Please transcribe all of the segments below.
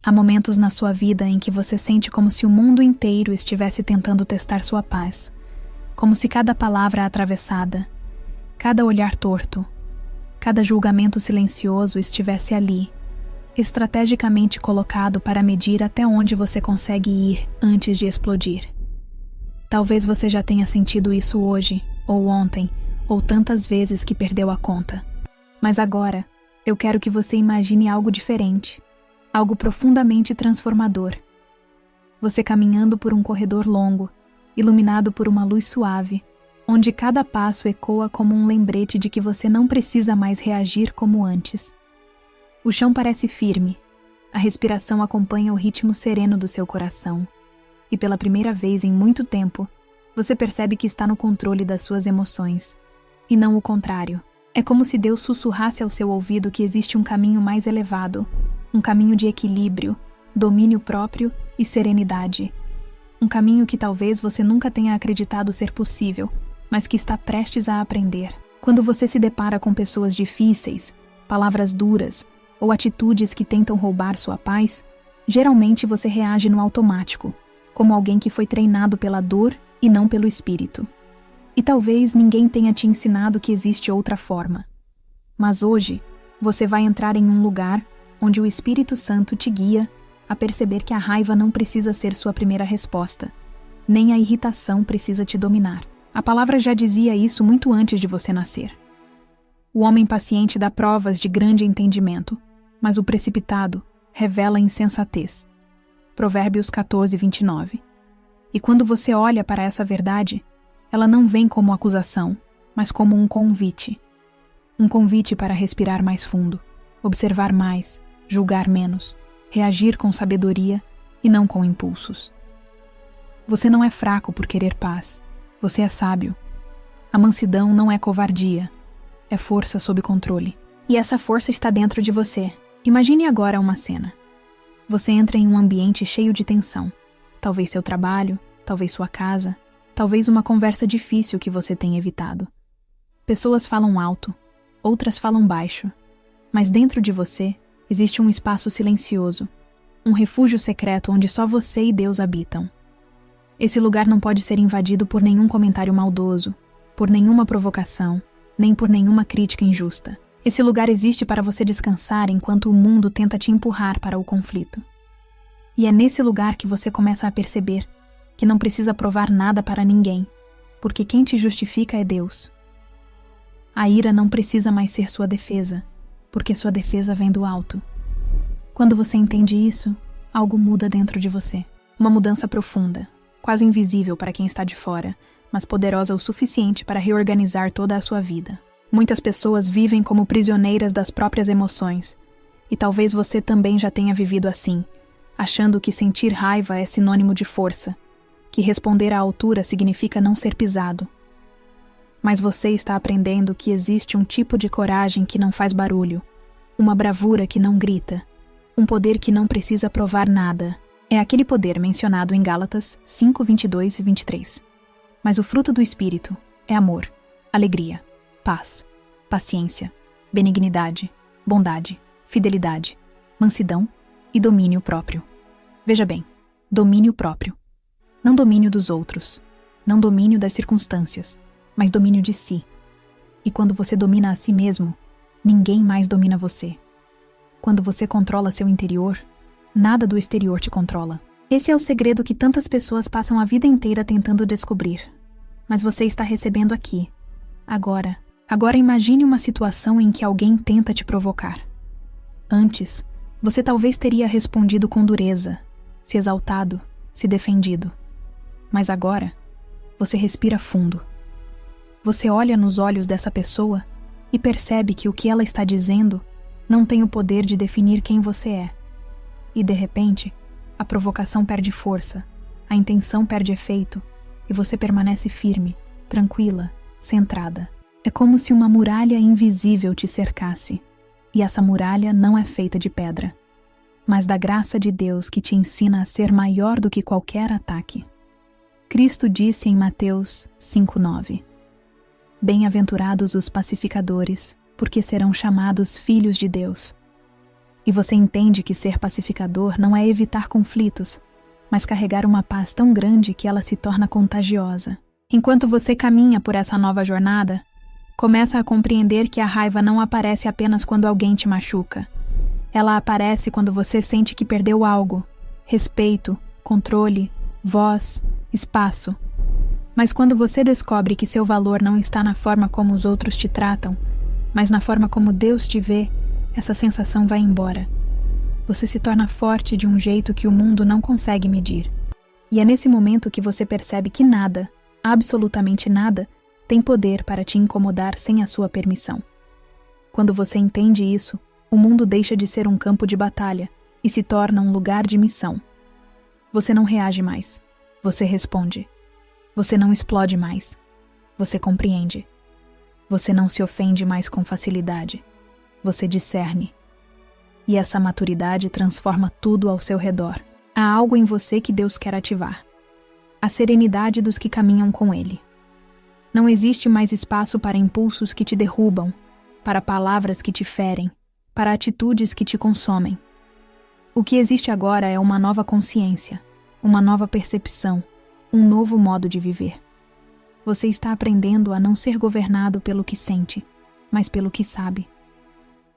Há momentos na sua vida em que você sente como se o mundo inteiro estivesse tentando testar sua paz, como se cada palavra atravessada, cada olhar torto, cada julgamento silencioso estivesse ali, estrategicamente colocado para medir até onde você consegue ir antes de explodir. Talvez você já tenha sentido isso hoje, ou ontem, ou tantas vezes que perdeu a conta. Mas agora, eu quero que você imagine algo diferente, algo profundamente transformador. Você caminhando por um corredor longo, iluminado por uma luz suave, onde cada passo ecoa como um lembrete de que você não precisa mais reagir como antes. O chão parece firme, a respiração acompanha o ritmo sereno do seu coração, e pela primeira vez em muito tempo, você percebe que está no controle das suas emoções, e não o contrário. É como se Deus sussurrasse ao seu ouvido que existe um caminho mais elevado, um caminho de equilíbrio, domínio próprio e serenidade. Um caminho que talvez você nunca tenha acreditado ser possível, mas que está prestes a aprender. Quando você se depara com pessoas difíceis, palavras duras ou atitudes que tentam roubar sua paz, geralmente você reage no automático, como alguém que foi treinado pela dor e não pelo espírito. E talvez ninguém tenha te ensinado que existe outra forma. Mas hoje, você vai entrar em um lugar onde o Espírito Santo te guia a perceber que a raiva não precisa ser sua primeira resposta, nem a irritação precisa te dominar. A palavra já dizia isso muito antes de você nascer. O homem paciente dá provas de grande entendimento, mas o precipitado revela insensatez. Provérbios 14, 29. E quando você olha para essa verdade, ela não vem como acusação, mas como um convite. Um convite para respirar mais fundo, observar mais, julgar menos, reagir com sabedoria e não com impulsos. Você não é fraco por querer paz, você é sábio. A mansidão não é covardia, é força sob controle. E essa força está dentro de você. Imagine agora uma cena. Você entra em um ambiente cheio de tensão. Talvez seu trabalho, talvez sua casa, talvez uma conversa difícil que você tenha evitado. Pessoas falam alto, outras falam baixo, mas dentro de você existe um espaço silencioso, um refúgio secreto onde só você e Deus habitam. Esse lugar não pode ser invadido por nenhum comentário maldoso, por nenhuma provocação, nem por nenhuma crítica injusta. Esse lugar existe para você descansar enquanto o mundo tenta te empurrar para o conflito. E é nesse lugar que você começa a perceber que não precisa provar nada para ninguém, porque quem te justifica é Deus. A ira não precisa mais ser sua defesa, porque sua defesa vem do alto. Quando você entende isso, algo muda dentro de você. Uma mudança profunda, quase invisível para quem está de fora, mas poderosa o suficiente para reorganizar toda a sua vida. Muitas pessoas vivem como prisioneiras das próprias emoções, e talvez você também já tenha vivido assim, achando que sentir raiva é sinônimo de força, que responder à altura significa não ser pisado. Mas você está aprendendo que existe um tipo de coragem que não faz barulho, uma bravura que não grita, um poder que não precisa provar nada. É aquele poder mencionado em Gálatas 5, 22 e 23. Mas o fruto do Espírito é amor, alegria, paz, paciência, benignidade, bondade, fidelidade, mansidão e domínio próprio. Veja bem, domínio próprio. Não domínio dos outros, não domínio das circunstâncias, mas domínio de si. E quando você domina a si mesmo, ninguém mais domina você. Quando você controla seu interior, nada do exterior te controla. Esse é o segredo que tantas pessoas passam a vida inteira tentando descobrir. Mas você está recebendo aqui, agora. Agora imagine uma situação em que alguém tenta te provocar. Antes, você talvez teria respondido com dureza, se exaltado, se defendido. Mas agora, você respira fundo. Você olha nos olhos dessa pessoa e percebe que o que ela está dizendo não tem o poder de definir quem você é. E de repente, a provocação perde força, a intenção perde efeito e você permanece firme, tranquila, centrada. É como se uma muralha invisível te cercasse, e essa muralha não é feita de pedra, mas da graça de Deus que te ensina a ser maior do que qualquer ataque. Cristo disse em Mateus 5:9: Bem-aventurados os pacificadores, porque serão chamados filhos de Deus. E você entende que ser pacificador não é evitar conflitos, mas carregar uma paz tão grande que ela se torna contagiosa. Enquanto você caminha por essa nova jornada, começa a compreender que a raiva não aparece apenas quando alguém te machuca. Ela aparece quando você sente que perdeu algo: respeito, controle, voz, espaço. Mas quando você descobre que seu valor não está na forma como os outros te tratam, mas na forma como Deus te vê, essa sensação vai embora. Você se torna forte de um jeito que o mundo não consegue medir. E é nesse momento que você percebe que nada, absolutamente nada, tem poder para te incomodar sem a sua permissão. Quando você entende isso, o mundo deixa de ser um campo de batalha e se torna um lugar de missão. Você não reage mais. Você responde. Você não explode mais. Você compreende. Você não se ofende mais com facilidade. Você discerne. E essa maturidade transforma tudo ao seu redor. Há algo em você que Deus quer ativar. A serenidade dos que caminham com Ele. Não existe mais espaço para impulsos que te derrubam, para palavras que te ferem, para atitudes que te consomem. O que existe agora é uma nova consciência, uma nova percepção, um novo modo de viver. Você está aprendendo a não ser governado pelo que sente, mas pelo que sabe.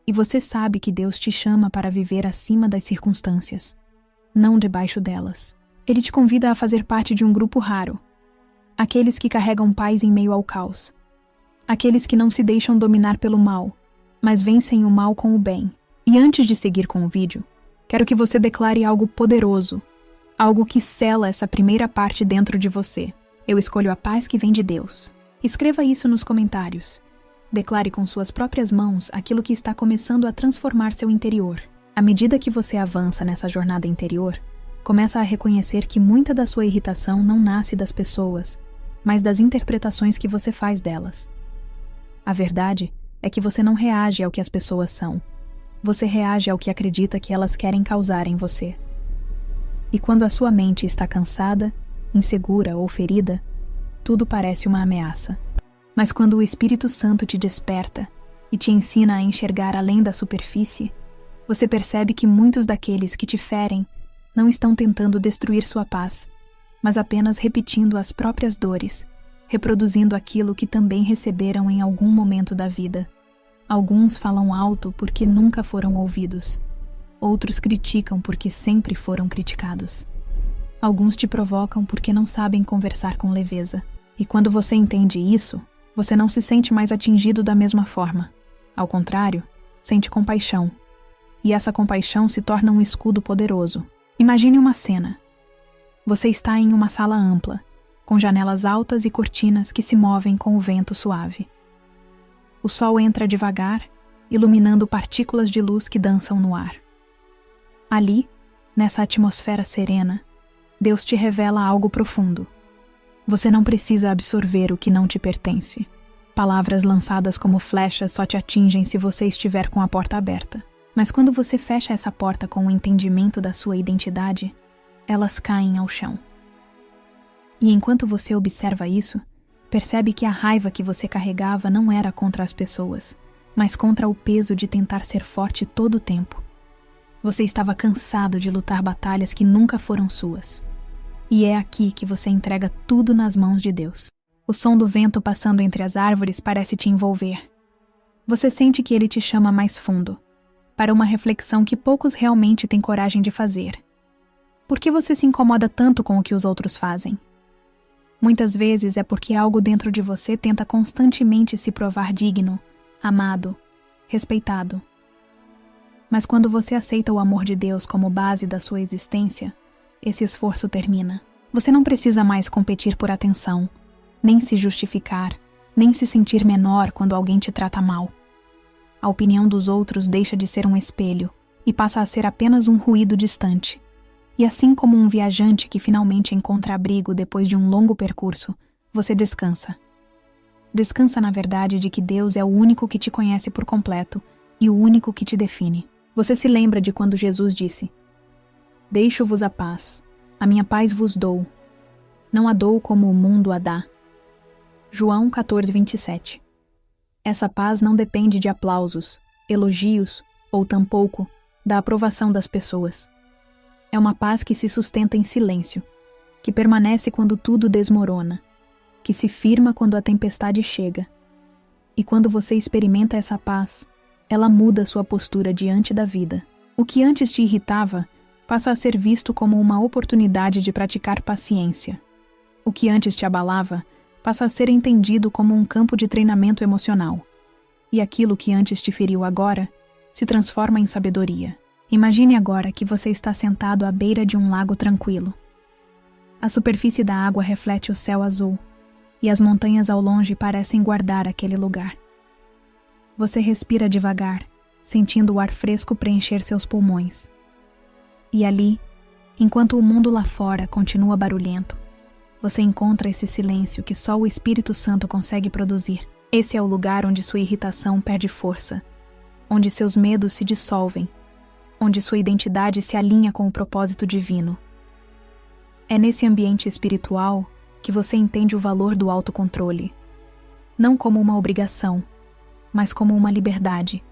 E você sabe que Deus te chama para viver acima das circunstâncias, não debaixo delas. Ele te convida a fazer parte de um grupo raro, aqueles que carregam paz em meio ao caos, aqueles que não se deixam dominar pelo mal, mas vencem o mal com o bem. E antes de seguir com o vídeo, quero que você declare algo poderoso, algo que sela essa primeira parte dentro de você. Eu escolho a paz que vem de Deus. Escreva isso nos comentários. Declare com suas próprias mãos aquilo que está começando a transformar seu interior. À medida que você avança nessa jornada interior, começa a reconhecer que muita da sua irritação não nasce das pessoas, mas das interpretações que você faz delas. A verdade é que você não reage ao que as pessoas são. Você reage ao que acredita que elas querem causar em você. E quando a sua mente está cansada, insegura ou ferida, tudo parece uma ameaça. Mas quando o Espírito Santo te desperta e te ensina a enxergar além da superfície, você percebe que muitos daqueles que te ferem não estão tentando destruir sua paz, mas apenas repetindo as próprias dores, reproduzindo aquilo que também receberam em algum momento da vida. Alguns falam alto porque nunca foram ouvidos. Outros criticam porque sempre foram criticados. Alguns te provocam porque não sabem conversar com leveza. E quando você entende isso, você não se sente mais atingido da mesma forma. Ao contrário, sente compaixão. E essa compaixão se torna um escudo poderoso. Imagine uma cena. Você está em uma sala ampla, com janelas altas e cortinas que se movem com o vento suave. O sol entra devagar, iluminando partículas de luz que dançam no ar. Ali, nessa atmosfera serena, Deus te revela algo profundo. Você não precisa absorver o que não te pertence. Palavras lançadas como flechas só te atingem se você estiver com a porta aberta. Mas quando você fecha essa porta com o entendimento da sua identidade, elas caem ao chão. E enquanto você observa isso, percebe que a raiva que você carregava não era contra as pessoas, mas contra o peso de tentar ser forte todo o tempo. Você estava cansado de lutar batalhas que nunca foram suas. E é aqui que você entrega tudo nas mãos de Deus. O som do vento passando entre as árvores parece te envolver. Você sente que ele te chama mais fundo, para uma reflexão que poucos realmente têm coragem de fazer. Por que você se incomoda tanto com o que os outros fazem? Muitas vezes é porque algo dentro de você tenta constantemente se provar digno, amado, respeitado. Mas quando você aceita o amor de Deus como base da sua existência, esse esforço termina. Você não precisa mais competir por atenção, nem se justificar, nem se sentir menor quando alguém te trata mal. A opinião dos outros deixa de ser um espelho e passa a ser apenas um ruído distante. E assim como um viajante que finalmente encontra abrigo depois de um longo percurso, você descansa. Descansa na verdade de que Deus é o único que te conhece por completo e o único que te define. Você se lembra de quando Jesus disse: "Deixo-vos a paz, a minha paz vos dou. Não a dou como o mundo a dá." João 14:27. Essa paz não depende de aplausos, elogios ou tampouco da aprovação das pessoas. É uma paz que se sustenta em silêncio, que permanece quando tudo desmorona, que se firma quando a tempestade chega. E quando você experimenta essa paz, ela muda sua postura diante da vida. O que antes te irritava passa a ser visto como uma oportunidade de praticar paciência. O que antes te abalava passa a ser entendido como um campo de treinamento emocional. E aquilo que antes te feriu agora se transforma em sabedoria. Imagine agora que você está sentado à beira de um lago tranquilo. A superfície da água reflete o céu azul, e as montanhas ao longe parecem guardar aquele lugar. Você respira devagar, sentindo o ar fresco preencher seus pulmões. E ali, enquanto o mundo lá fora continua barulhento, você encontra esse silêncio que só o Espírito Santo consegue produzir. Esse é o lugar onde sua irritação perde força, onde seus medos se dissolvem, onde sua identidade se alinha com o propósito divino. É nesse ambiente espiritual que você entende o valor do autocontrole, não como uma obrigação, mas como uma liberdade.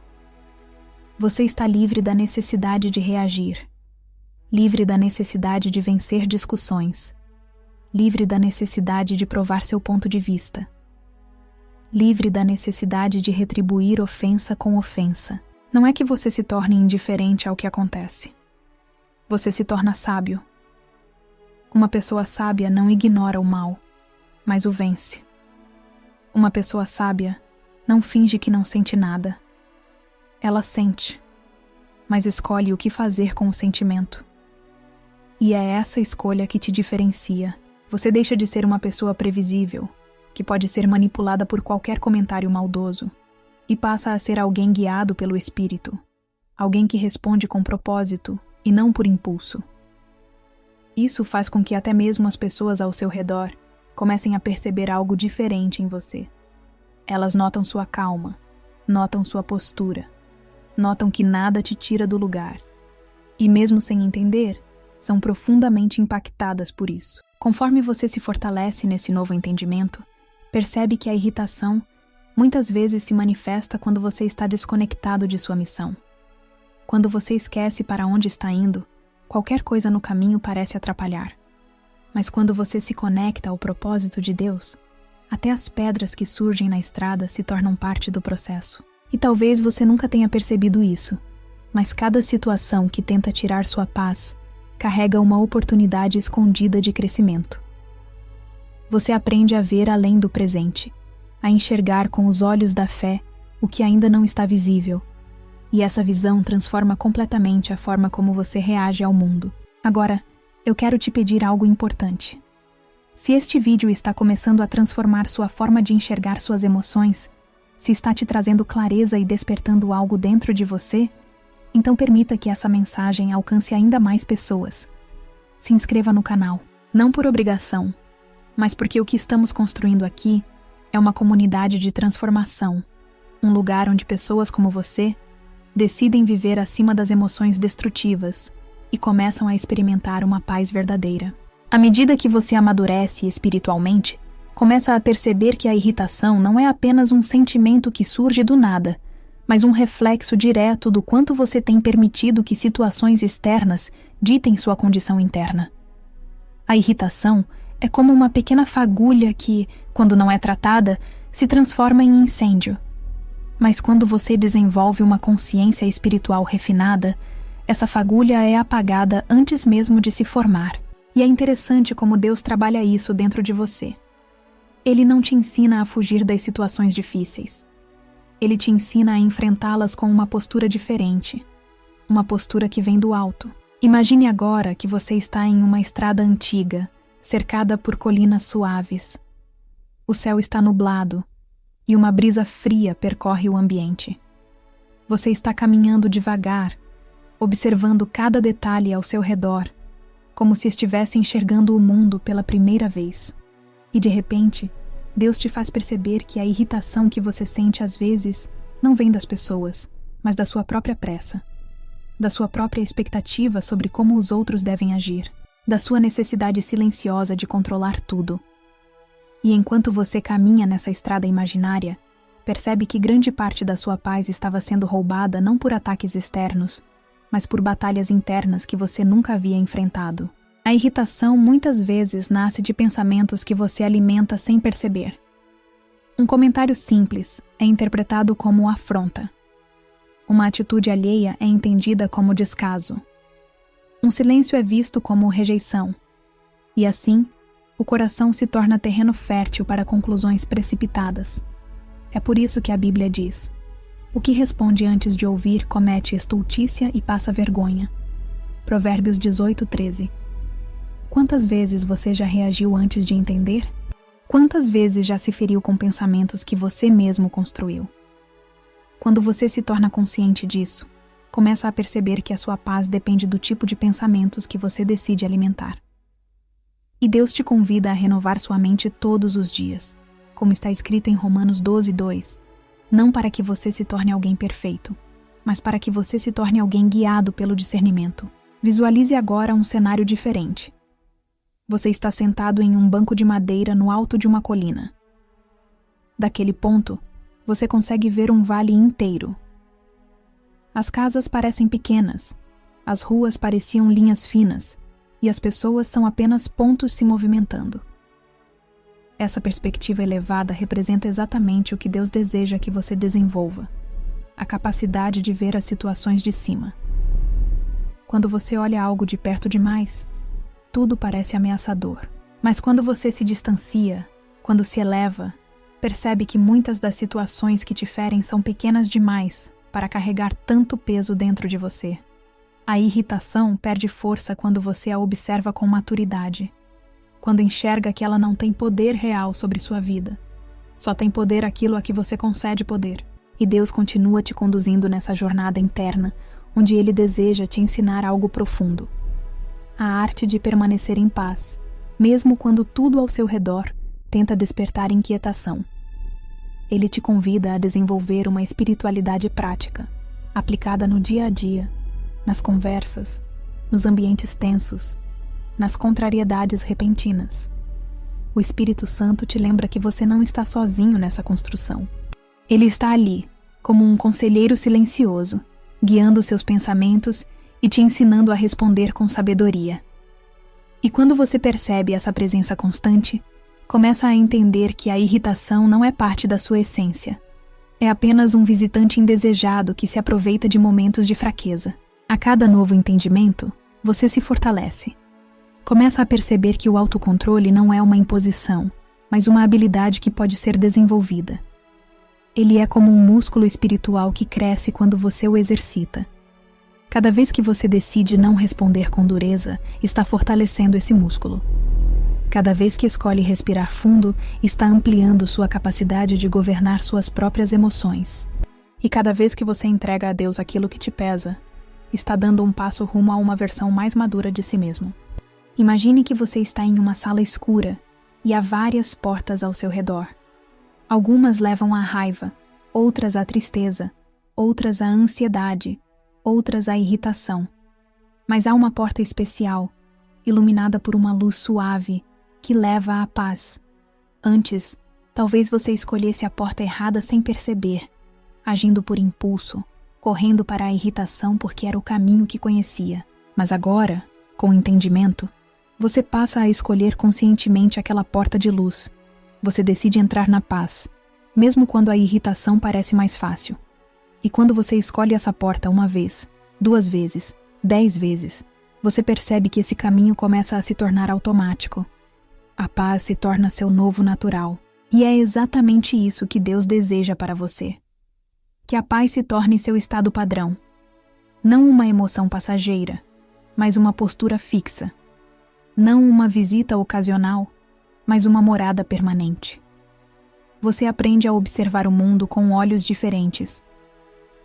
Você está livre da necessidade de reagir, livre da necessidade de vencer discussões, livre da necessidade de provar seu ponto de vista, livre da necessidade de retribuir ofensa com ofensa. Não é que você se torne indiferente ao que acontece. Você se torna sábio. Uma pessoa sábia não ignora o mal, mas o vence. Uma pessoa sábia não finge que não sente nada. Ela sente, mas escolhe o que fazer com o sentimento. E é essa escolha que te diferencia. Você deixa de ser uma pessoa previsível, que pode ser manipulada por qualquer comentário maldoso, e passa a ser alguém guiado pelo Espírito, alguém que responde com propósito e não por impulso. Isso faz com que até mesmo as pessoas ao seu redor comecem a perceber algo diferente em você. Elas notam sua calma, notam sua postura, notam que nada te tira do lugar. E mesmo sem entender, são profundamente impactadas por isso. Conforme você se fortalece nesse novo entendimento, percebe que a irritação muitas vezes se manifesta quando você está desconectado de sua missão. Quando você esquece para onde está indo, qualquer coisa no caminho parece atrapalhar. Mas quando você se conecta ao propósito de Deus, até as pedras que surgem na estrada se tornam parte do processo. E talvez você nunca tenha percebido isso, mas cada situação que tenta tirar sua paz carrega uma oportunidade escondida de crescimento. Você aprende a ver além do presente, a enxergar com os olhos da fé o que ainda não está visível, e essa visão transforma completamente a forma como você reage ao mundo. Agora, eu quero te pedir algo importante. Se este vídeo está começando a transformar sua forma de enxergar suas emoções, se está te trazendo clareza e despertando algo dentro de você, então permita que essa mensagem alcance ainda mais pessoas. Se inscreva no canal, não por obrigação, mas porque o que estamos construindo aqui é uma comunidade de transformação, um lugar onde pessoas como você decidem viver acima das emoções destrutivas e começam a experimentar uma paz verdadeira. À medida que você amadurece espiritualmente, começa a perceber que a irritação não é apenas um sentimento que surge do nada, mas um reflexo direto do quanto você tem permitido que situações externas ditem sua condição interna. A irritação é como uma pequena fagulha que, quando não é tratada, se transforma em incêndio. Mas quando você desenvolve uma consciência espiritual refinada, essa fagulha é apagada antes mesmo de se formar. E é interessante como Deus trabalha isso dentro de você. Ele não te ensina a fugir das situações difíceis. Ele te ensina a enfrentá-las com uma postura diferente, uma postura que vem do alto. Imagine agora que você está em uma estrada antiga, cercada por colinas suaves. O céu está nublado e uma brisa fria percorre o ambiente. Você está caminhando devagar, observando cada detalhe ao seu redor, como se estivesse enxergando o mundo pela primeira vez. E de repente, Deus te faz perceber que a irritação que você sente às vezes não vem das pessoas, mas da sua própria pressa, da sua própria expectativa sobre como os outros devem agir, da sua necessidade silenciosa de controlar tudo. E enquanto você caminha nessa estrada imaginária, percebe que grande parte da sua paz estava sendo roubada não por ataques externos, mas por batalhas internas que você nunca havia enfrentado. A irritação muitas vezes nasce de pensamentos que você alimenta sem perceber. Um comentário simples é interpretado como afronta. Uma atitude alheia é entendida como descaso. Um silêncio é visto como rejeição. E assim, o coração se torna terreno fértil para conclusões precipitadas. É por isso que a Bíblia diz: o que responde antes de ouvir comete estultícia e passa vergonha. Provérbios 18:13. Quantas vezes você já reagiu antes de entender? Quantas vezes já se feriu com pensamentos que você mesmo construiu? Quando você se torna consciente disso, começa a perceber que a sua paz depende do tipo de pensamentos que você decide alimentar. E Deus te convida a renovar sua mente todos os dias, como está escrito em Romanos 12:2, não para que você se torne alguém perfeito, mas para que você se torne alguém guiado pelo discernimento. Visualize agora um cenário diferente. Você está sentado em um banco de madeira no alto de uma colina. Daquele ponto, você consegue ver um vale inteiro. As casas parecem pequenas, as ruas pareciam linhas finas, e as pessoas são apenas pontos se movimentando. Essa perspectiva elevada representa exatamente o que Deus deseja que você desenvolva: a capacidade de ver as situações de cima. Quando você olha algo de perto demais, tudo parece ameaçador. Mas quando você se distancia, quando se eleva, percebe que muitas das situações que te ferem são pequenas demais para carregar tanto peso dentro de você. A irritação perde força quando você a observa com maturidade, quando enxerga que ela não tem poder real sobre sua vida. Só tem poder aquilo a que você concede poder. E Deus continua te conduzindo nessa jornada interna, onde Ele deseja te ensinar algo profundo: a arte de permanecer em paz, mesmo quando tudo ao seu redor tenta despertar inquietação. Ele te convida a desenvolver uma espiritualidade prática, aplicada no dia a dia, nas conversas, nos ambientes tensos, nas contrariedades repentinas. O Espírito Santo te lembra que você não está sozinho nessa construção. Ele está ali, como um conselheiro silencioso, guiando seus pensamentos e te ensinando a responder com sabedoria. E quando você percebe essa presença constante, começa a entender que a irritação não é parte da sua essência. É apenas um visitante indesejado que se aproveita de momentos de fraqueza. A cada novo entendimento, você se fortalece. Começa a perceber que o autocontrole não é uma imposição, mas uma habilidade que pode ser desenvolvida. Ele é como um músculo espiritual que cresce quando você o exercita. Cada vez que você decide não responder com dureza, está fortalecendo esse músculo. Cada vez que escolhe respirar fundo, está ampliando sua capacidade de governar suas próprias emoções. E cada vez que você entrega a Deus aquilo que te pesa, está dando um passo rumo a uma versão mais madura de si mesmo. Imagine que você está em uma sala escura e há várias portas ao seu redor. Algumas levam à raiva, outras à tristeza, outras à ansiedade, outras à irritação. Mas há uma porta especial, iluminada por uma luz suave, que leva à paz. Antes, talvez você escolhesse a porta errada sem perceber, agindo por impulso, correndo para a irritação porque era o caminho que conhecia. Mas agora, com o entendimento, você passa a escolher conscientemente aquela porta de luz. Você decide entrar na paz, mesmo quando a irritação parece mais fácil. E quando você escolhe essa porta uma vez, 2 vezes, 10 vezes, você percebe que esse caminho começa a se tornar automático. A paz se torna seu novo natural. E é exatamente isso que Deus deseja para você. Que a paz se torne seu estado padrão. Não uma emoção passageira, mas uma postura fixa. Não uma visita ocasional, mas uma morada permanente. Você aprende a observar o mundo com olhos diferentes.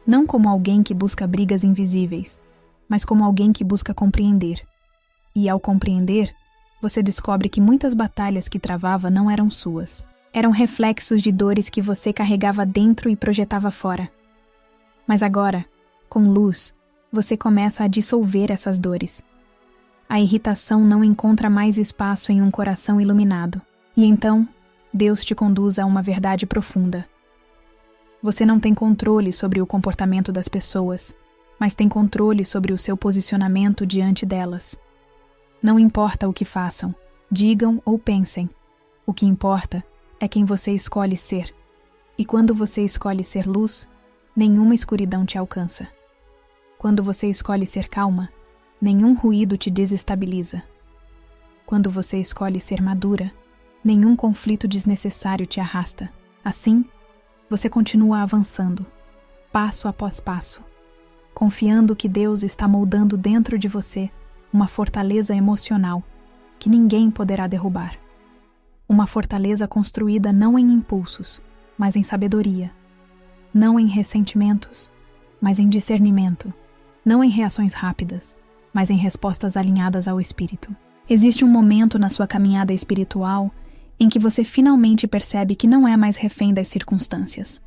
Não como alguém que busca brigas invisíveis, mas como alguém que busca compreender. E ao compreender, você descobre que muitas batalhas que travava não eram suas. Eram reflexos de dores que você carregava dentro e projetava fora. Mas agora, com luz, você começa a dissolver essas dores. A irritação não encontra mais espaço em um coração iluminado. E então, Deus te conduz a uma verdade profunda. Você não tem controle sobre o comportamento das pessoas, mas tem controle sobre o seu posicionamento diante delas. Não importa o que façam, digam ou pensem. O que importa é quem você escolhe ser. E quando você escolhe ser luz, nenhuma escuridão te alcança. Quando você escolhe ser calma, nenhum ruído te desestabiliza. Quando você escolhe ser madura, nenhum conflito desnecessário te arrasta. Assim, você continua avançando, passo após passo, confiando que Deus está moldando dentro de você uma fortaleza emocional que ninguém poderá derrubar. Uma fortaleza construída não em impulsos, mas em sabedoria. Não em ressentimentos, mas em discernimento. Não em reações rápidas, mas em respostas alinhadas ao Espírito. Existe um momento na sua caminhada espiritual em que você finalmente percebe que não é mais refém das circunstâncias.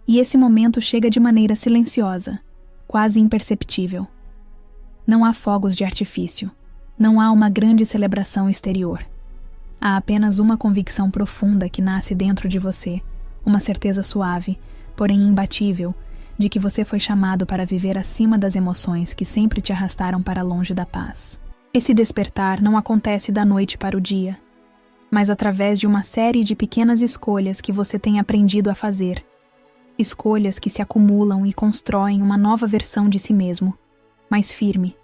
E esse momento chega de maneira silenciosa, quase imperceptível. Não há fogos de artifício, não há uma grande celebração exterior. Há apenas uma convicção profunda que nasce dentro de você, uma certeza suave, porém imbatível, de que você foi chamado para viver acima das emoções que sempre te arrastaram para longe da paz. Esse despertar não acontece da noite para o dia, mas através de uma série de pequenas escolhas que você tem aprendido a fazer. Escolhas que se acumulam e constroem uma nova versão de si mesmo, mais firme,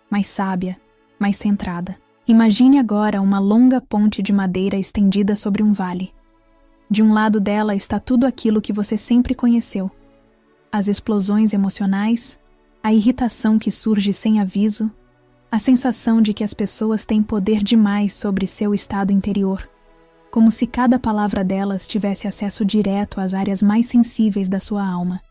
mais sábia, mais centrada. Imagine agora uma longa ponte de madeira estendida sobre um vale. De um lado dela está tudo aquilo que você sempre conheceu. As explosões emocionais, a irritação que surge sem aviso, a sensação de que as pessoas têm poder demais sobre seu estado interior, como se cada palavra delas tivesse acesso direto às áreas mais sensíveis da sua alma.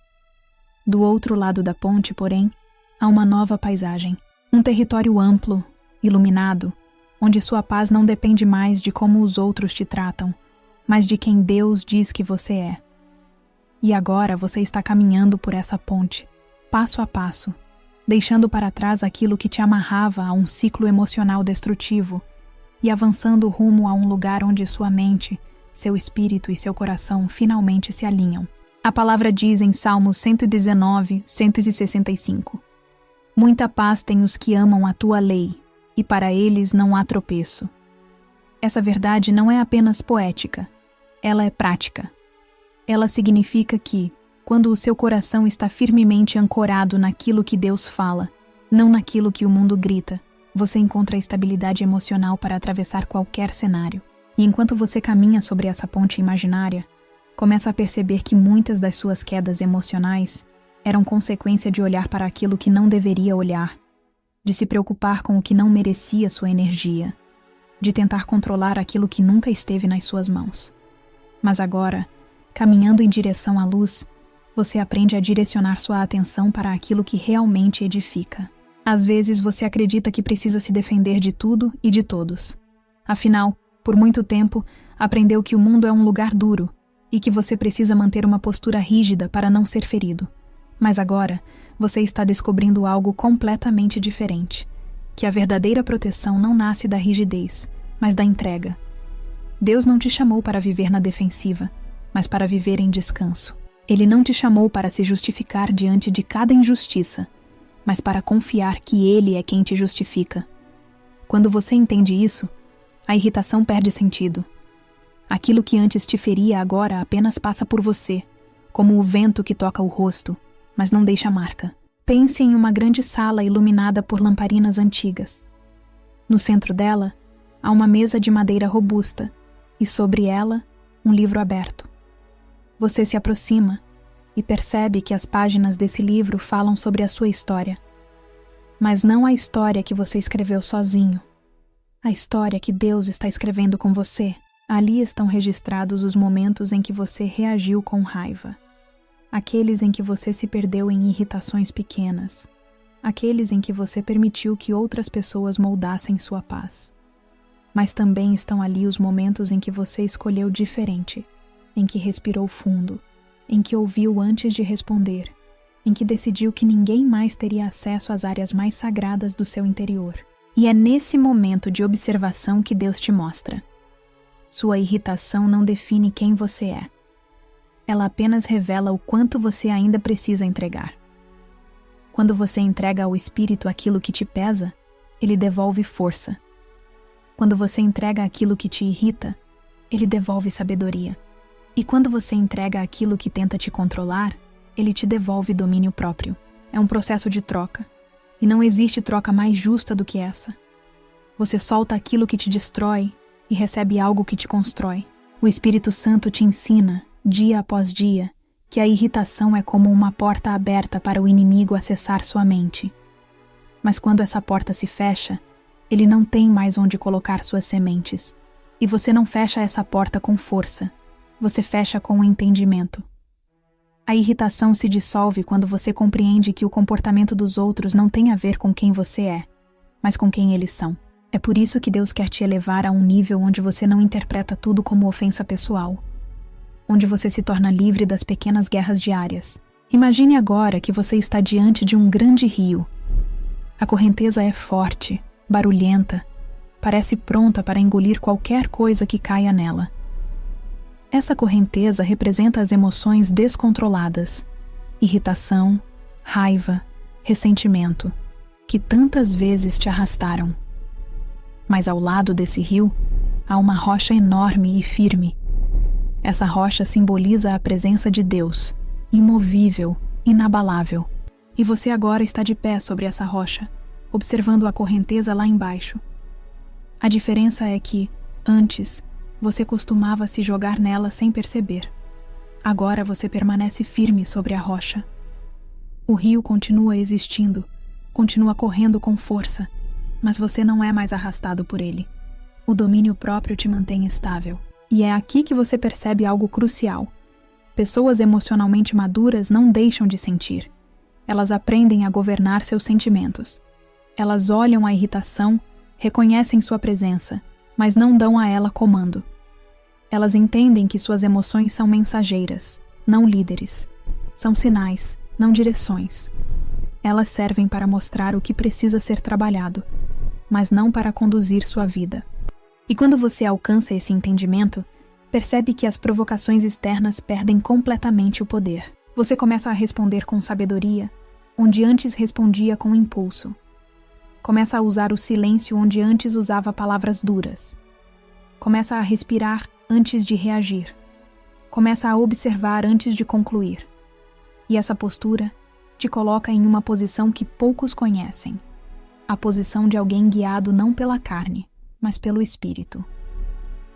Do outro lado da ponte, porém, há uma nova paisagem, um território amplo, iluminado, onde sua paz não depende mais de como os outros te tratam, mas de quem Deus diz que você é. E agora você está caminhando por essa ponte, passo a passo, deixando para trás aquilo que te amarrava a um ciclo emocional destrutivo e avançando rumo a um lugar onde sua mente, seu espírito e seu coração finalmente se alinham. A palavra diz em Salmos 119, 165: Muita paz têm os que amam a tua lei, e para eles não há tropeço. Essa verdade não é apenas poética, ela é prática. Ela significa que, quando o seu coração está firmemente ancorado naquilo que Deus fala, não naquilo que o mundo grita, você encontra estabilidade emocional para atravessar qualquer cenário. E enquanto você caminha sobre essa ponte imaginária, começa a perceber que muitas das suas quedas emocionais eram consequência de olhar para aquilo que não deveria olhar, de se preocupar com o que não merecia sua energia, de tentar controlar aquilo que nunca esteve nas suas mãos. Mas agora, caminhando em direção à luz, você aprende a direcionar sua atenção para aquilo que realmente edifica. Às vezes você acredita que precisa se defender de tudo e de todos. Afinal, por muito tempo, aprendeu que o mundo é um lugar duro e que você precisa manter uma postura rígida para não ser ferido. Mas agora, você está descobrindo algo completamente diferente, que a verdadeira proteção não nasce da rigidez, mas da entrega. Deus não te chamou para viver na defensiva, mas para viver em descanso. Ele não te chamou para se justificar diante de cada injustiça, mas para confiar que Ele é quem te justifica. Quando você entende isso, a irritação perde sentido. Aquilo que antes te feria agora apenas passa por você, como o vento que toca o rosto, mas não deixa marca. Pense em uma grande sala iluminada por lamparinas antigas. No centro dela, há uma mesa de madeira robusta, e sobre ela, um livro aberto. Você se aproxima e percebe que as páginas desse livro falam sobre a sua história. Mas não a história que você escreveu sozinho. A história que Deus está escrevendo com você. Ali estão registrados os momentos em que você reagiu com raiva. Aqueles em que você se perdeu em irritações pequenas. Aqueles em que você permitiu que outras pessoas moldassem sua paz. Mas também estão ali os momentos em que você escolheu diferente, em que respirou fundo, em que ouviu antes de responder, em que decidiu que ninguém mais teria acesso às áreas mais sagradas do seu interior. E é nesse momento de observação que Deus te mostra. Sua irritação não define quem você é. Ela apenas revela o quanto você ainda precisa entregar. Quando você entrega ao Espírito aquilo que te pesa, ele devolve força. Quando você entrega aquilo que te irrita, ele devolve sabedoria. E quando você entrega aquilo que tenta te controlar, ele te devolve domínio próprio. É um processo de troca. E não existe troca mais justa do que essa. Você solta aquilo que te destrói e recebe algo que te constrói. O Espírito Santo te ensina, dia após dia, que a irritação é como uma porta aberta para o inimigo acessar sua mente. Mas quando essa porta se fecha, ele não tem mais onde colocar suas sementes. E você não fecha essa porta com força. Você fecha com o entendimento. A irritação se dissolve quando você compreende que o comportamento dos outros não tem a ver com quem você é, mas com quem eles são. É por isso que Deus quer te elevar a um nível onde você não interpreta tudo como ofensa pessoal, onde você se torna livre das pequenas guerras diárias. Imagine agora que você está diante de um grande rio. A correnteza é forte, barulhenta, parece pronta para engolir qualquer coisa que caia nela. Essa correnteza representa as emoções descontroladas, irritação, raiva, ressentimento, que tantas vezes te arrastaram. Mas ao lado desse rio, há uma rocha enorme e firme. Essa rocha simboliza a presença de Deus, imovível, inabalável. E você agora está de pé sobre essa rocha, observando a correnteza lá embaixo. A diferença é que, antes, você costumava se jogar nela sem perceber. Agora você permanece firme sobre a rocha. O rio continua existindo, continua correndo com força, mas você não é mais arrastado por ele. O domínio próprio te mantém estável. E é aqui que você percebe algo crucial. Pessoas emocionalmente maduras não deixam de sentir. Elas aprendem a governar seus sentimentos. Elas olham a irritação, reconhecem sua presença, mas não dão a ela comando. Elas entendem que suas emoções são mensageiras, não líderes. São sinais, não direções. Elas servem para mostrar o que precisa ser trabalhado, mas não para conduzir sua vida. E quando você alcança esse entendimento, percebe que as provocações externas perdem completamente o poder. Você começa a responder com sabedoria, onde antes respondia com impulso. Começa a usar o silêncio onde antes usava palavras duras. Começa a respirar antes de reagir. Começa a observar antes de concluir. E essa postura te coloca em uma posição que poucos conhecem. A posição de alguém guiado não pela carne, mas pelo Espírito.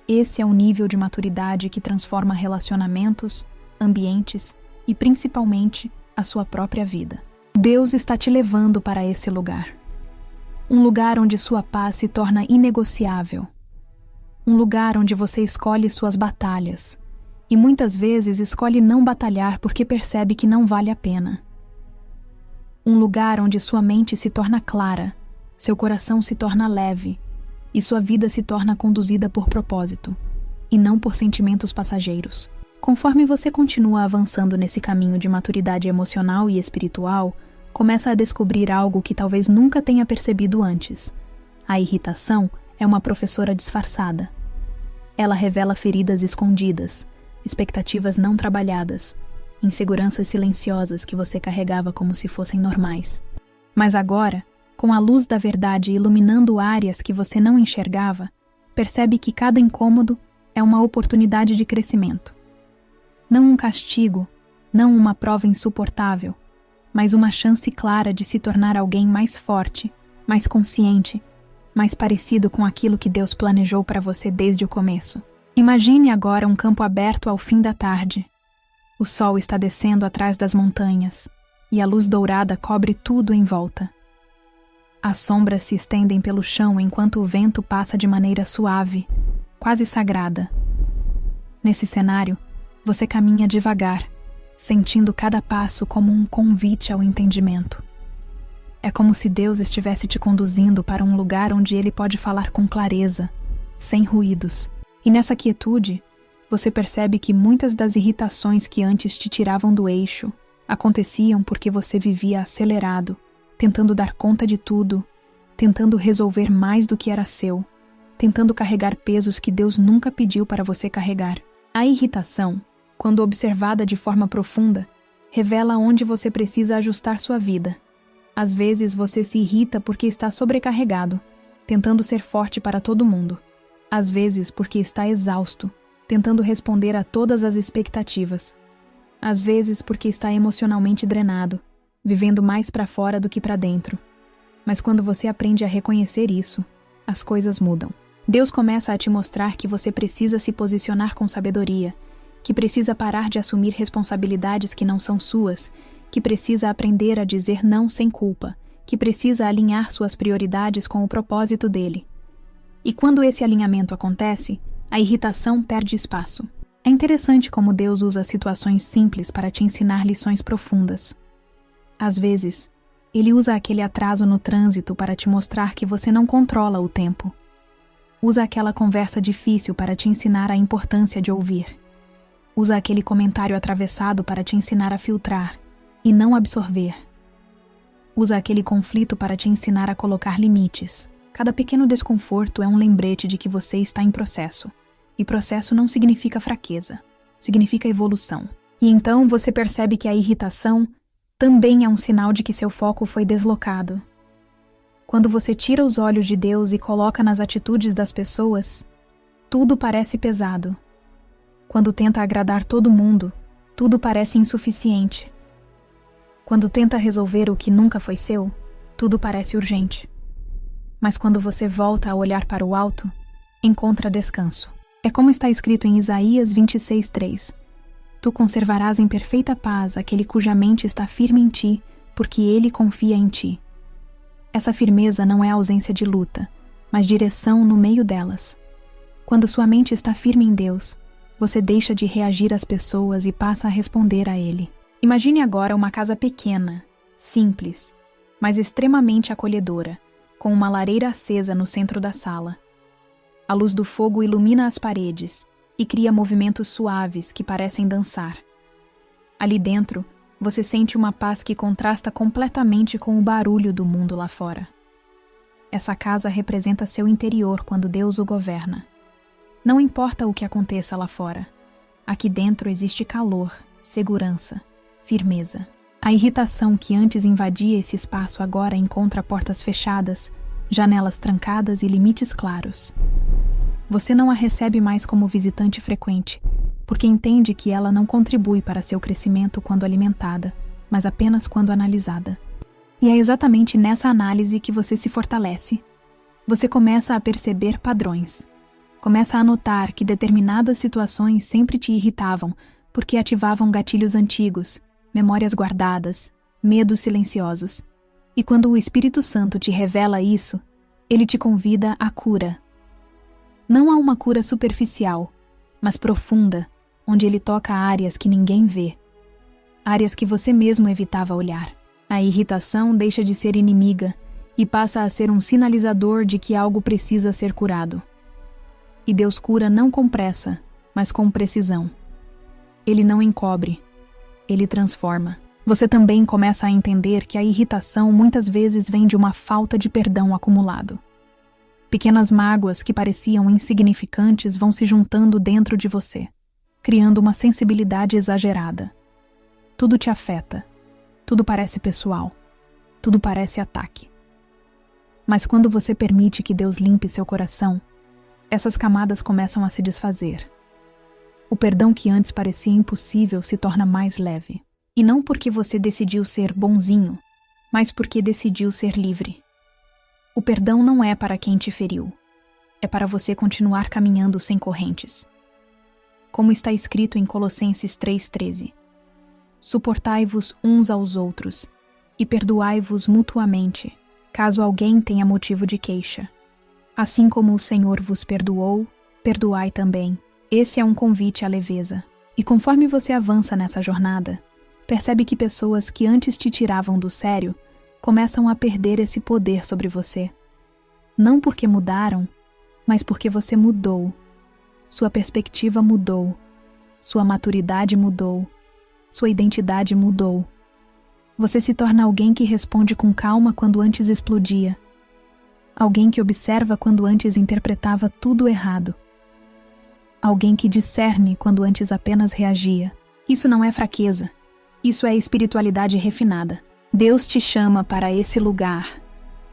Esse é o nível de maturidade que transforma relacionamentos, ambientes e, principalmente, a sua própria vida. Deus está te levando para esse lugar. Um lugar onde sua paz se torna inegociável. Um lugar onde você escolhe suas batalhas e muitas vezes escolhe não batalhar porque percebe que não vale a pena. Um lugar onde sua mente se torna clara, seu coração se torna leve e sua vida se torna conduzida por propósito e não por sentimentos passageiros. Conforme você continua avançando nesse caminho de maturidade emocional e espiritual, começa a descobrir algo que talvez nunca tenha percebido antes. A irritação é uma professora disfarçada. Ela revela feridas escondidas, expectativas não trabalhadas, inseguranças silenciosas que você carregava como se fossem normais. Mas agora, com a luz da verdade iluminando áreas que você não enxergava, percebe que cada incômodo é uma oportunidade de crescimento. Não um castigo, não uma prova insuportável, mas uma chance clara de se tornar alguém mais forte, mais consciente, mais parecido com aquilo que Deus planejou para você desde o começo. Imagine agora um campo aberto ao fim da tarde. O sol está descendo atrás das montanhas e a luz dourada cobre tudo em volta. As sombras se estendem pelo chão enquanto o vento passa de maneira suave, quase sagrada. Nesse cenário, você caminha devagar, sentindo cada passo como um convite ao entendimento. É como se Deus estivesse te conduzindo para um lugar onde Ele pode falar com clareza, sem ruídos. E nessa quietude, você percebe que muitas das irritações que antes te tiravam do eixo aconteciam porque você vivia acelerado, tentando dar conta de tudo, tentando resolver mais do que era seu, tentando carregar pesos que Deus nunca pediu para você carregar. A irritação, quando observada de forma profunda, revela onde você precisa ajustar sua vida. Às vezes você se irrita porque está sobrecarregado, tentando ser forte para todo mundo. Às vezes porque está exausto, tentando responder a todas as expectativas. Às vezes porque está emocionalmente drenado, vivendo mais para fora do que para dentro. Mas quando você aprende a reconhecer isso, as coisas mudam. Deus começa a te mostrar que você precisa se posicionar com sabedoria, que precisa parar de assumir responsabilidades que não são suas, que precisa aprender a dizer não sem culpa, que precisa alinhar suas prioridades com o propósito dele. E quando esse alinhamento acontece, a irritação perde espaço. É interessante como Deus usa situações simples para te ensinar lições profundas. Às vezes, Ele usa aquele atraso no trânsito para te mostrar que você não controla o tempo. Usa aquela conversa difícil para te ensinar a importância de ouvir. Usa aquele comentário atravessado para te ensinar a filtrar e não absorver. Usa aquele conflito para te ensinar a colocar limites. Cada pequeno desconforto é um lembrete de que você está em processo. E processo não significa fraqueza, significa evolução. E então você percebe que a irritação também é um sinal de que seu foco foi deslocado. Quando você tira os olhos de Deus e coloca nas atitudes das pessoas, tudo parece pesado. Quando tenta agradar todo mundo, tudo parece insuficiente. Quando tenta resolver o que nunca foi seu, tudo parece urgente. Mas quando você volta a olhar para o alto, encontra descanso. É como está escrito em Isaías 26:3. Tu conservarás em perfeita paz aquele cuja mente está firme em ti, porque ele confia em ti. Essa firmeza não é ausência de luta, mas direção no meio delas. Quando sua mente está firme em Deus, você deixa de reagir às pessoas e passa a responder a Ele. Imagine agora uma casa pequena, simples, mas extremamente acolhedora, com uma lareira acesa no centro da sala. A luz do fogo ilumina as paredes e cria movimentos suaves que parecem dançar. Ali dentro, você sente uma paz que contrasta completamente com o barulho do mundo lá fora. Essa casa representa seu interior quando Deus o governa. Não importa o que aconteça lá fora. Aqui dentro existe calor, segurança, firmeza. A irritação que antes invadia esse espaço agora encontra portas fechadas, janelas trancadas e limites claros. Você não a recebe mais como visitante frequente, porque entende que ela não contribui para seu crescimento quando alimentada, mas apenas quando analisada. E é exatamente nessa análise que você se fortalece. Você começa a perceber padrões. Começa a notar que determinadas situações sempre te irritavam, porque ativavam gatilhos antigos, memórias guardadas, medos silenciosos. E quando o Espírito Santo te revela isso, ele te convida à cura. Não a uma cura superficial, mas profunda, onde ele toca áreas que ninguém vê, áreas que você mesmo evitava olhar. A irritação deixa de ser inimiga e passa a ser um sinalizador de que algo precisa ser curado. E Deus cura não com pressa, mas com precisão. Ele não encobre, ele transforma. Você também começa a entender que a irritação muitas vezes vem de uma falta de perdão acumulado. Pequenas mágoas que pareciam insignificantes vão se juntando dentro de você, criando uma sensibilidade exagerada. Tudo te afeta, tudo parece pessoal, tudo parece ataque. Mas quando você permite que Deus limpe seu coração, essas camadas começam a se desfazer. O perdão que antes parecia impossível se torna mais leve. E não porque você decidiu ser bonzinho, mas porque decidiu ser livre. O perdão não é para quem te feriu. É para você continuar caminhando sem correntes. Como está escrito em Colossenses 3:13. Suportai-vos uns aos outros e perdoai-vos mutuamente, caso alguém tenha motivo de queixa. Assim como o Senhor vos perdoou, perdoai também. Esse é um convite à leveza. E conforme você avança nessa jornada, percebe que pessoas que antes te tiravam do sério começam a perder esse poder sobre você. Não porque mudaram, mas porque você mudou. Sua perspectiva mudou. Sua maturidade mudou. Sua identidade mudou. Você se torna alguém que responde com calma quando antes explodia. Alguém que observa quando antes interpretava tudo errado. Alguém que discerne quando antes apenas reagia. Isso não é fraqueza. Isso é espiritualidade refinada. Deus te chama para esse lugar,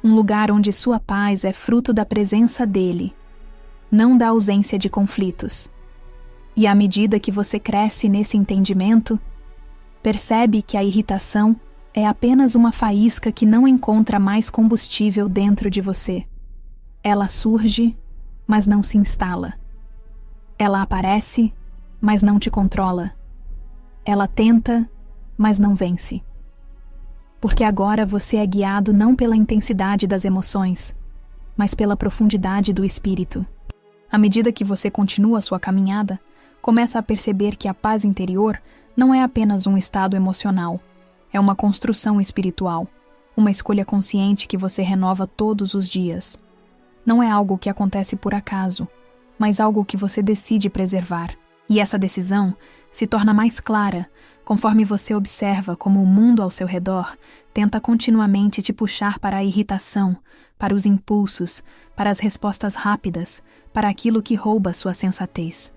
um lugar onde sua paz é fruto da presença dele, não da ausência de conflitos. E à medida que você cresce nesse entendimento, percebe que a irritação é apenas uma faísca que não encontra mais combustível dentro de você. Ela surge, mas não se instala. Ela aparece, mas não te controla. Ela tenta, mas não vence. Porque agora você é guiado não pela intensidade das emoções, mas pela profundidade do espírito. À medida que você continua sua caminhada, começa a perceber que a paz interior não é apenas um estado emocional, é uma construção espiritual, uma escolha consciente que você renova todos os dias. Não é algo que acontece por acaso, mas algo que você decide preservar. E essa decisão se torna mais clara conforme você observa como o mundo ao seu redor tenta continuamente te puxar para a irritação, para os impulsos, para as respostas rápidas, para aquilo que rouba sua sensatez.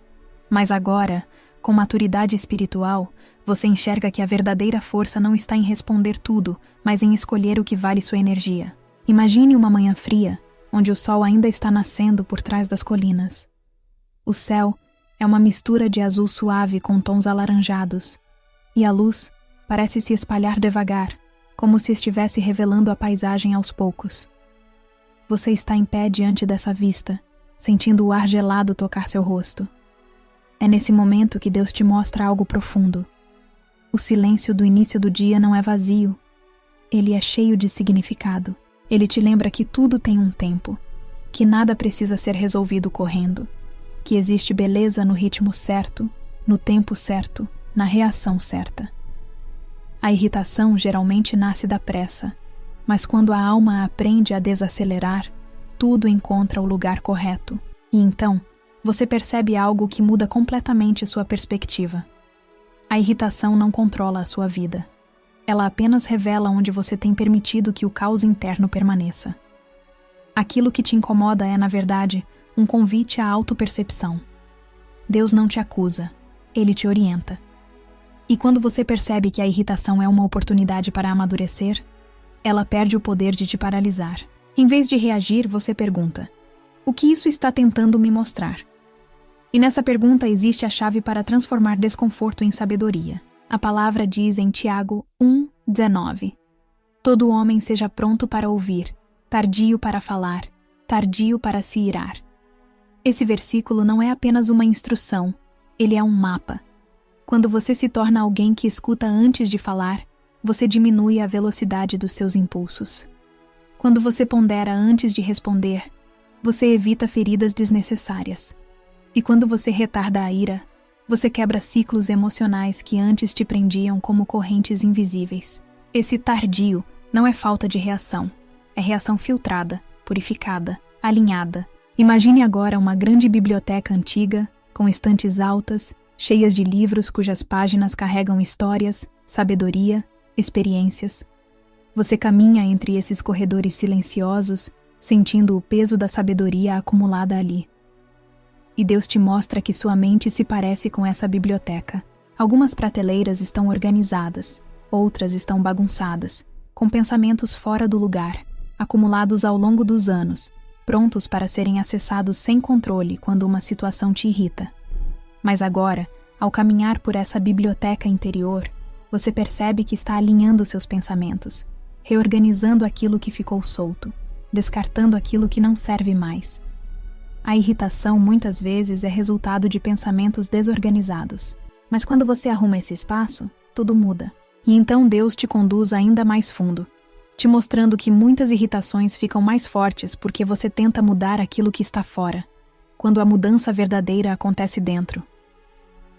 Mas agora, com maturidade espiritual, você enxerga que a verdadeira força não está em responder tudo, mas em escolher o que vale sua energia. Imagine uma manhã fria, onde o sol ainda está nascendo por trás das colinas. O céu é uma mistura de azul suave com tons alaranjados, e a luz parece se espalhar devagar, como se estivesse revelando a paisagem aos poucos. Você está em pé diante dessa vista, sentindo o ar gelado tocar seu rosto. É nesse momento que Deus te mostra algo profundo. O silêncio do início do dia não é vazio. Ele é cheio de significado. Ele te lembra que tudo tem um tempo, que nada precisa ser resolvido correndo, que existe beleza no ritmo certo, no tempo certo, na reação certa. A irritação geralmente nasce da pressa, mas quando a alma aprende a desacelerar, tudo encontra o lugar correto. E então, você percebe algo que muda completamente sua perspectiva. A irritação não controla a sua vida. Ela apenas revela onde você tem permitido que o caos interno permaneça. Aquilo que te incomoda é, na verdade, um convite à autopercepção. Deus não te acusa, Ele te orienta. E quando você percebe que a irritação é uma oportunidade para amadurecer, ela perde o poder de te paralisar. Em vez de reagir, você pergunta: o que isso está tentando me mostrar? E nessa pergunta existe a chave para transformar desconforto em sabedoria. A palavra diz em Tiago 1:19: todo homem seja pronto para ouvir, tardio para falar, tardio para se irar. Esse versículo não é apenas uma instrução, ele é um mapa. Quando você se torna alguém que escuta antes de falar, você diminui a velocidade dos seus impulsos. Quando você pondera antes de responder, você evita feridas desnecessárias. E quando você retarda a ira, você quebra ciclos emocionais que antes te prendiam como correntes invisíveis. Esse tardio não é falta de reação, é reação filtrada, purificada, alinhada. Imagine agora uma grande biblioteca antiga, com estantes altas, cheias de livros cujas páginas carregam histórias, sabedoria, experiências. Você caminha entre esses corredores silenciosos, sentindo o peso da sabedoria acumulada ali. E Deus te mostra que sua mente se parece com essa biblioteca. Algumas prateleiras estão organizadas, outras estão bagunçadas, com pensamentos fora do lugar, acumulados ao longo dos anos, prontos para serem acessados sem controle quando uma situação te irrita. Mas agora, ao caminhar por essa biblioteca interior, você percebe que está alinhando seus pensamentos, reorganizando aquilo que ficou solto, descartando aquilo que não serve mais. A irritação muitas vezes é resultado de pensamentos desorganizados. Mas quando você arruma esse espaço, tudo muda. E então Deus te conduz ainda mais fundo, te mostrando que muitas irritações ficam mais fortes porque você tenta mudar aquilo que está fora, quando a mudança verdadeira acontece dentro.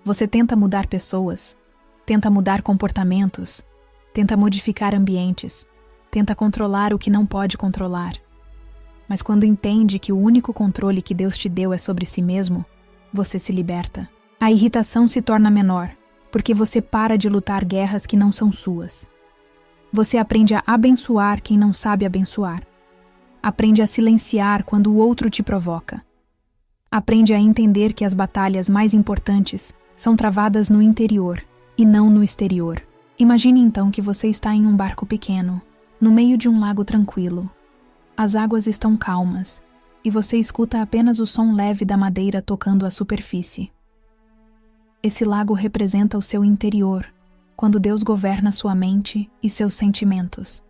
Você tenta mudar pessoas, tenta mudar comportamentos, tenta modificar ambientes, tenta controlar o que não pode controlar. Mas quando entende que o único controle que Deus te deu é sobre si mesmo, você se liberta. A irritação se torna menor, porque você para de lutar guerras que não são suas. Você aprende a abençoar quem não sabe abençoar. Aprende a silenciar quando o outro te provoca. Aprende a entender que as batalhas mais importantes são travadas no interior e não no exterior. Imagine então que você está em um barco pequeno, no meio de um lago tranquilo. As águas estão calmas e você escuta apenas o som leve da madeira tocando a superfície. Esse lago representa o seu interior, quando Deus governa sua mente e seus sentimentos.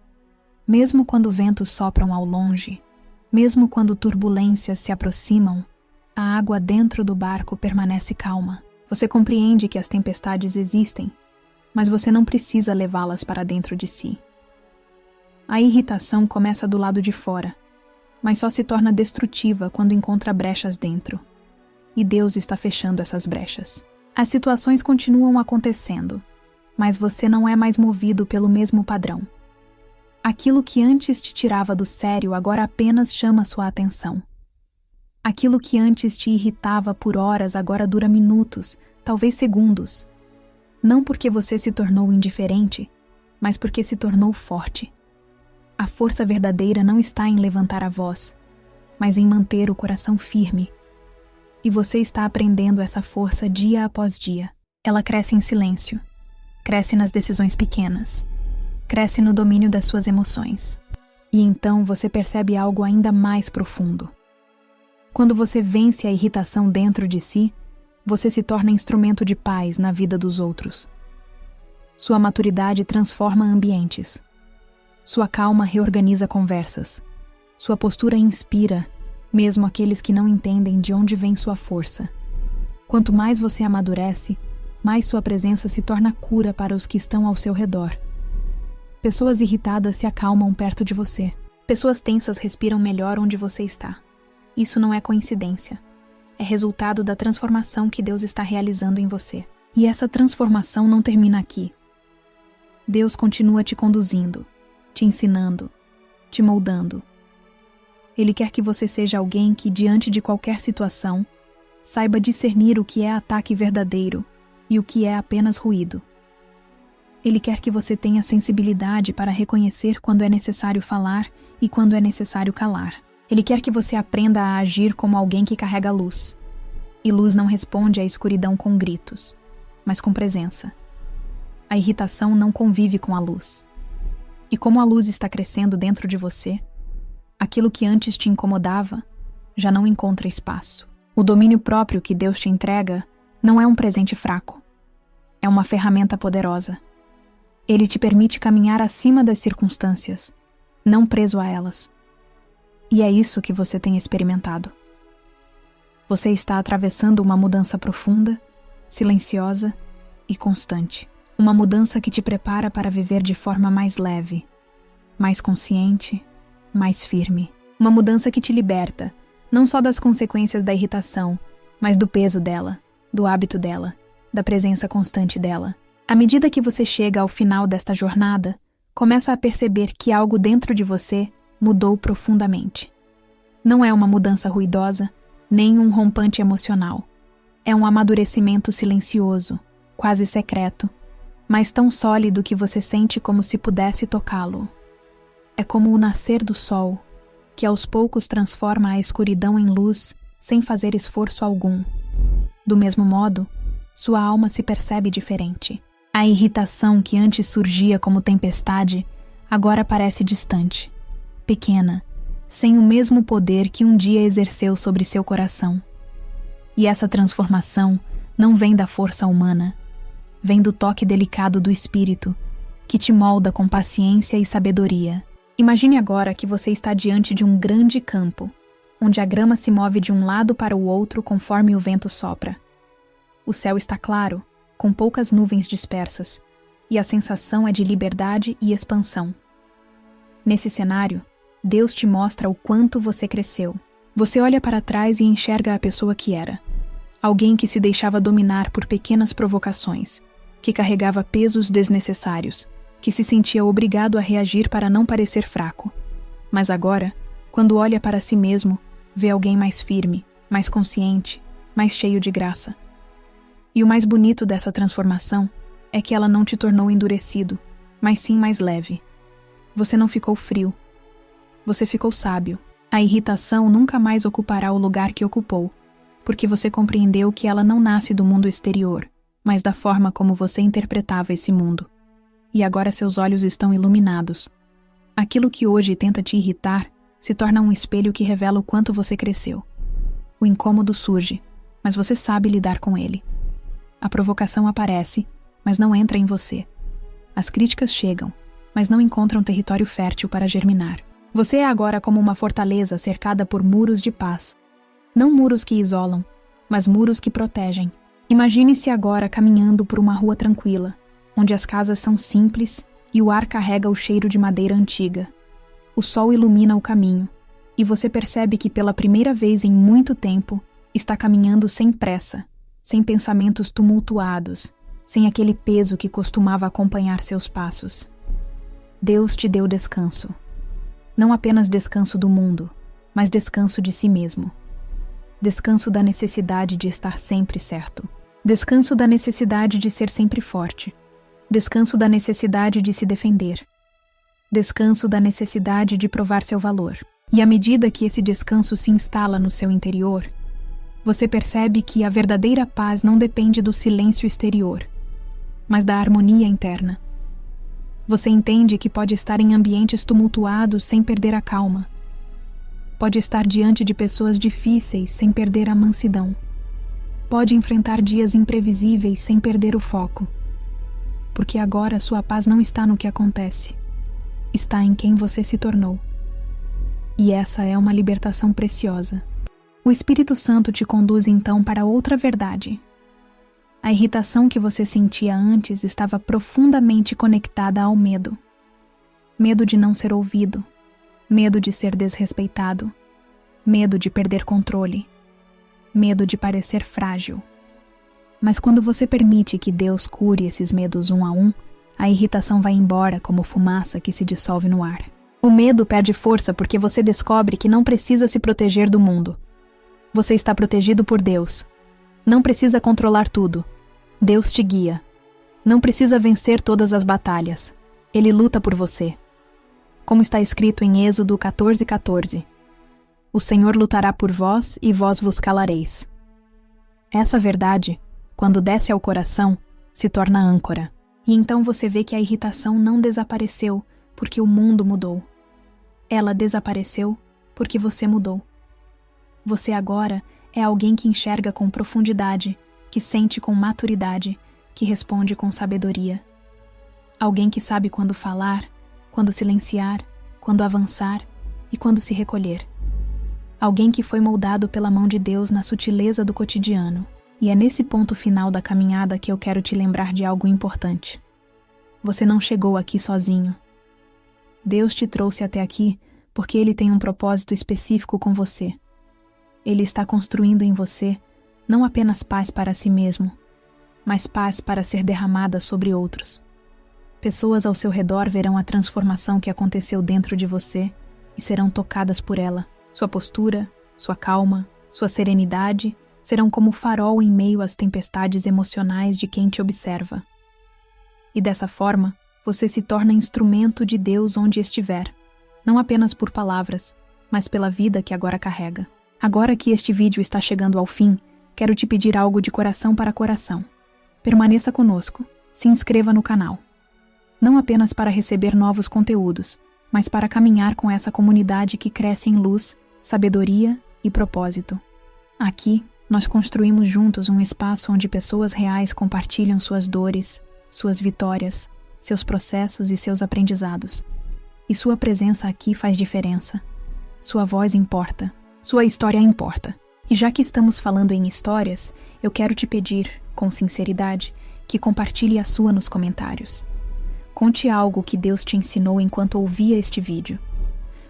Mesmo quando ventos sopram ao longe, mesmo quando turbulências se aproximam, a água dentro do barco permanece calma. Você compreende que as tempestades existem, mas você não precisa levá-las para dentro de si. A irritação começa do lado de fora, mas só se torna destrutiva quando encontra brechas dentro. E Deus está fechando essas brechas. As situações continuam acontecendo, mas você não é mais movido pelo mesmo padrão. Aquilo que antes te tirava do sério agora apenas chama sua atenção. Aquilo que antes te irritava por horas agora dura minutos, talvez segundos. Não porque você se tornou indiferente, mas porque se tornou forte. A força verdadeira não está em levantar a voz, mas em manter o coração firme. E você está aprendendo essa força dia após dia. Ela cresce em silêncio, cresce nas decisões pequenas, cresce no domínio das suas emoções. E então você percebe algo ainda mais profundo. Quando você vence a irritação dentro de si, você se torna instrumento de paz na vida dos outros. Sua maturidade transforma ambientes. Sua calma reorganiza conversas. Sua postura inspira, mesmo aqueles que não entendem de onde vem sua força. Quanto mais você amadurece, mais sua presença se torna cura para os que estão ao seu redor. Pessoas irritadas se acalmam perto de você. Pessoas tensas respiram melhor onde você está. Isso não é coincidência. É resultado da transformação que Deus está realizando em você. E essa transformação não termina aqui. Deus continua te conduzindo, te ensinando, te moldando. Ele quer que você seja alguém que, diante de qualquer situação, saiba discernir o que é ataque verdadeiro e o que é apenas ruído. Ele quer que você tenha sensibilidade para reconhecer quando é necessário falar e quando é necessário calar. Ele quer que você aprenda a agir como alguém que carrega luz. E luz não responde à escuridão com gritos, mas com presença. A irritação não convive com a luz. E como a luz está crescendo dentro de você, aquilo que antes te incomodava já não encontra espaço. O domínio próprio que Deus te entrega não é um presente fraco. É uma ferramenta poderosa. Ele te permite caminhar acima das circunstâncias, não preso a elas. E é isso que você tem experimentado. Você está atravessando uma mudança profunda, silenciosa e constante. Uma mudança que te prepara para viver de forma mais leve, mais consciente, mais firme. Uma mudança que te liberta, não só das consequências da irritação, mas do peso dela, do hábito dela, da presença constante dela. À medida que você chega ao final desta jornada, começa a perceber que algo dentro de você mudou profundamente. Não é uma mudança ruidosa, nem um rompante emocional. É um amadurecimento silencioso, quase secreto, mas tão sólido que você sente como se pudesse tocá-lo. É como o nascer do sol, que aos poucos transforma a escuridão em luz sem fazer esforço algum. Do mesmo modo, sua alma se percebe diferente. A irritação que antes surgia como tempestade, agora parece distante, pequena, sem o mesmo poder que um dia exerceu sobre seu coração. E essa transformação não vem da força humana, vem do toque delicado do espírito, que te molda com paciência e sabedoria. Imagine agora que você está diante de um grande campo, onde a grama se move de um lado para o outro conforme o vento sopra. O céu está claro, com poucas nuvens dispersas, e a sensação é de liberdade e expansão. Nesse cenário, Deus te mostra o quanto você cresceu. Você olha para trás e enxerga a pessoa que era. Alguém que se deixava dominar por pequenas provocações, que carregava pesos desnecessários, que se sentia obrigado a reagir para não parecer fraco. Mas agora, quando olha para si mesmo, vê alguém mais firme, mais consciente, mais cheio de graça. E o mais bonito dessa transformação é que ela não te tornou endurecido, mas sim mais leve. Você não ficou frio. Você ficou sábio. A irritação nunca mais ocupará o lugar que ocupou, porque você compreendeu que ela não nasce do mundo exterior, mas da forma como você interpretava esse mundo. e agora seus olhos estão iluminados. Aquilo que hoje tenta te irritar se torna um espelho que revela o quanto você cresceu. O incômodo surge, mas você sabe lidar com ele. A provocação aparece, mas não entra em você. As críticas chegam, mas não encontram território fértil para germinar. Você é agora como uma fortaleza cercada por muros de paz. Não muros que isolam, mas muros que protegem. Imagine-se agora caminhando por uma rua tranquila, onde as casas são simples e o ar carrega o cheiro de madeira antiga. O sol ilumina o caminho, e você percebe que pela primeira vez em muito tempo está caminhando sem pressa, sem pensamentos tumultuados, sem aquele peso que costumava acompanhar seus passos. Deus te deu descanso. Não apenas descanso do mundo, mas descanso de si mesmo. Descanso da necessidade de estar sempre certo. Descanso da necessidade de ser sempre forte. Descanso da necessidade de se defender. Descanso da necessidade de provar seu valor. E à medida que esse descanso se instala no seu interior, você percebe que a verdadeira paz não depende do silêncio exterior, mas da harmonia interna. Você entende que pode estar em ambientes tumultuados sem perder a calma. Pode estar diante de pessoas difíceis sem perder a mansidão. Pode enfrentar dias imprevisíveis sem perder o foco. Porque agora sua paz não está no que acontece. Está em quem você se tornou. E essa é uma libertação preciosa. O Espírito Santo te conduz então para outra verdade. A irritação que você sentia antes estava profundamente conectada ao medo. Medo de não ser ouvido. Medo de ser desrespeitado. Medo de perder controle. Medo de parecer frágil. Mas quando você permite que Deus cure esses medos um a um, a irritação vai embora como fumaça que se dissolve no ar. O medo perde força porque você descobre que não precisa se proteger do mundo. Você está protegido por Deus. Não precisa controlar tudo. Deus te guia. Não precisa vencer todas as batalhas. Ele luta por você. Como está escrito em Êxodo 14:14. O Senhor lutará por vós e vós vos calareis. Essa verdade, quando desce ao coração, se torna âncora. E então você vê que a irritação não desapareceu porque o mundo mudou. Ela desapareceu porque você mudou. Você agora é alguém que enxerga com profundidade, que sente com maturidade, que responde com sabedoria. Alguém que sabe quando falar, quando silenciar, quando avançar e quando se recolher. Alguém que foi moldado pela mão de Deus na sutileza do cotidiano. E é nesse ponto final da caminhada que eu quero te lembrar de algo importante. Você não chegou aqui sozinho. Deus te trouxe até aqui porque Ele tem um propósito específico com você. Ele está construindo em você não apenas paz para si mesmo, mas paz para ser derramada sobre outros. Pessoas ao seu redor verão a transformação que aconteceu dentro de você e serão tocadas por ela. Sua postura, sua calma, sua serenidade serão como farol em meio às tempestades emocionais de quem te observa. E dessa forma, você se torna instrumento de Deus onde estiver, não apenas por palavras, mas pela vida que agora carrega. Agora que este vídeo está chegando ao fim, quero te pedir algo de coração para coração. Permaneça conosco, se inscreva no canal. Não apenas para receber novos conteúdos, mas para caminhar com essa comunidade que cresce em luz, sabedoria e propósito. Aqui, nós construímos juntos um espaço onde pessoas reais compartilham suas dores, suas vitórias, seus processos e seus aprendizados. E sua presença aqui faz diferença. Sua voz importa. Sua história importa. E já que estamos falando em histórias, eu quero te pedir, com sinceridade, que compartilhe a sua nos comentários. Conte algo que Deus te ensinou enquanto ouvia este vídeo.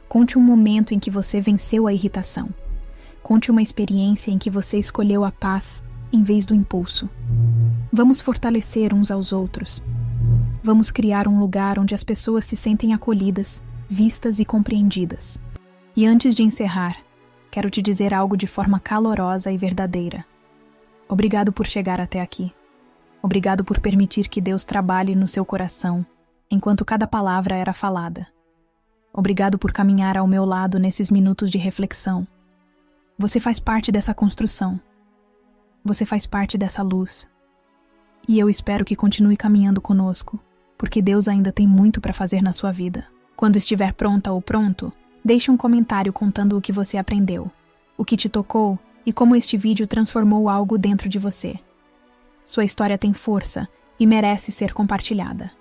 Conte um momento em que você venceu a irritação. Conte uma experiência em que você escolheu a paz em vez do impulso. Vamos fortalecer uns aos outros. Vamos criar um lugar onde as pessoas se sentem acolhidas, vistas e compreendidas. E antes de encerrar, quero te dizer algo de forma calorosa e verdadeira. Obrigado por chegar até aqui. Obrigado por permitir que Deus trabalhe no seu coração, enquanto cada palavra era falada. Obrigado por caminhar ao meu lado nesses minutos de reflexão. Você faz parte dessa construção. Você faz parte dessa luz. E eu espero que continue caminhando conosco, porque Deus ainda tem muito para fazer na sua vida. Quando estiver pronta ou pronto, deixe um comentário contando o que você aprendeu, o que te tocou e como este vídeo transformou algo dentro de você. Sua história tem força e merece ser compartilhada.